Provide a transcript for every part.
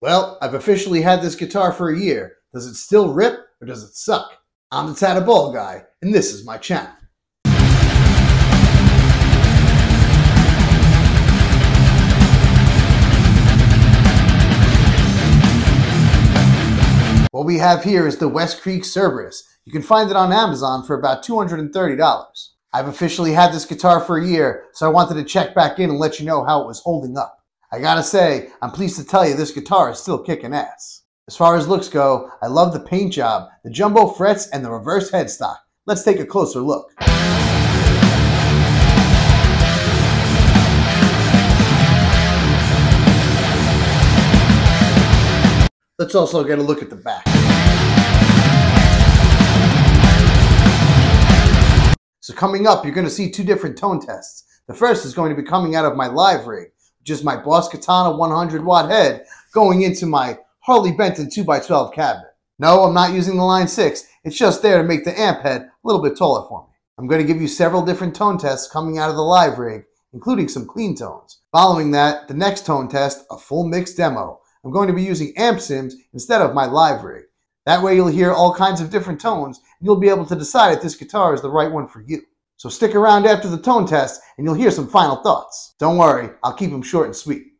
Well, I've officially had this guitar for a year. Does it still rip or does it suck? I'm the Tatted Ball Guy, and this is my channel. What we have here is the Westcreek Cerberus. You can find it on Amazon for about $230. I've officially had this guitar for a year, so I wanted to check back in and let you know how it was holding up. I gotta say, I'm pleased to tell you this guitar is still kicking ass. As far as looks go, I love the paint job, the jumbo frets, and the reverse headstock. Let's take a closer look. Let's also get a look at the back. So coming up, you're going to see two different tone tests. The first is going to be coming out of my live rig, which is my Boss Katana 100 watt head going into my Harley Benton 2x12 cabinet. No, I'm not using the Line 6. It's just there to make the amp head a little bit taller for me. I'm going to give you several different tone tests coming out of the live rig, including some clean tones. Following that, the next tone test, a full mix demo. I'm going to be using amp sims instead of my live rig. That way you'll hear all kinds of different tones, and you'll be able to decide if this guitar is the right one for you. So stick around after the tone test, and you'll hear some final thoughts. Don't worry, I'll keep them short and sweet.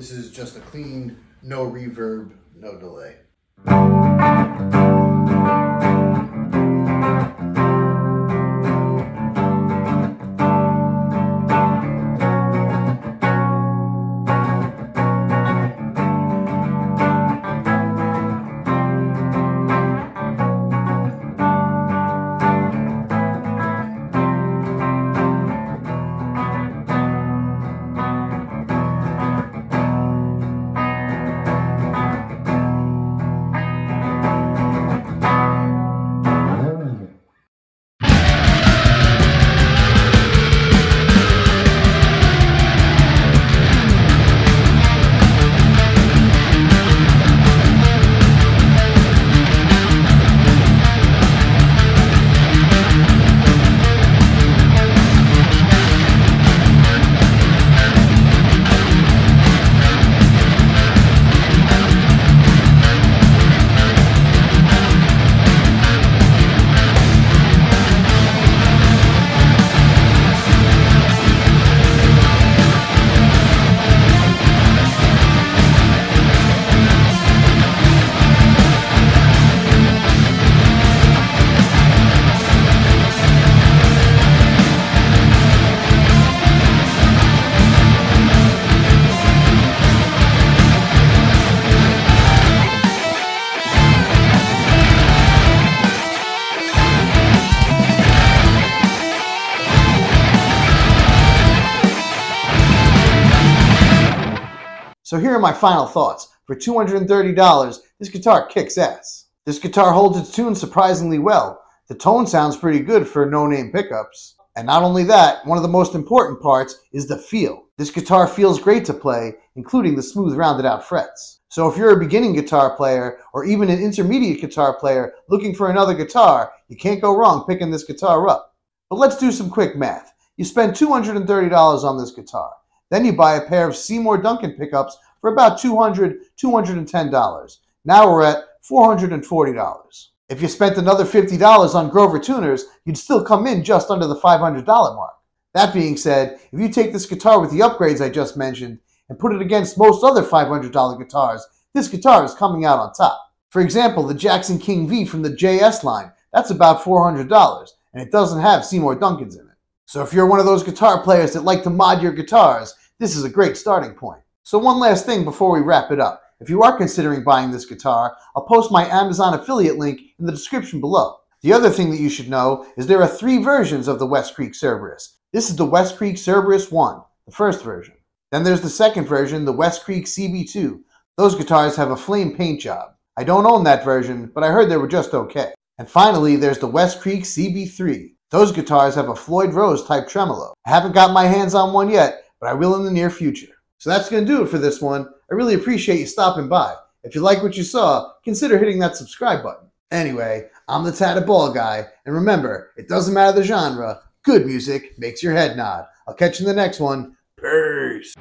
This is just a clean, no reverb, no delay. So here are my final thoughts. For $230, this guitar kicks ass. This guitar holds its tune surprisingly well. The tone sounds pretty good for no-name pickups. And not only that, one of the most important parts is the feel. This guitar feels great to play, including the smooth rounded out frets. So if you're a beginning guitar player, or even an intermediate guitar player looking for another guitar, you can't go wrong picking this guitar up. But let's do some quick math. You spend $230 on this guitar. Then you buy a pair of Seymour Duncan pickups for about $200, $210. Now we're at $440. If you spent another $50 on Grover tuners, you'd still come in just under the $500 mark. That being said, if you take this guitar with the upgrades I just mentioned and put it against most other $500 guitars, this guitar is coming out on top. For example, the Jackson King V from the JS line, that's about $400, and it doesn't have Seymour Duncans in it. So if you're one of those guitar players that like to mod your guitars, this is a great starting point. So one last thing before we wrap it up. If you are considering buying this guitar, I'll post my Amazon affiliate link in the description below. The other thing that you should know is there are 3 versions of the Westcreek Cerberus. This is the Westcreek Cerberus 1, the first version. Then there's the second version, the Westcreek CB2. Those guitars have a flame paint job. I don't own that version, but I heard they were just okay. And finally, there's the Westcreek CB3. Those guitars have a Floyd Rose type tremolo. I haven't got my hands on one yet, but I will in the near future. So that's going to do it for this one. I really appreciate you stopping by. If you like what you saw, consider hitting that subscribe button. Anyway, I'm the Tatted Ball Guy, and remember, it doesn't matter the genre, good music makes your head nod. I'll catch you in the next one. Peace!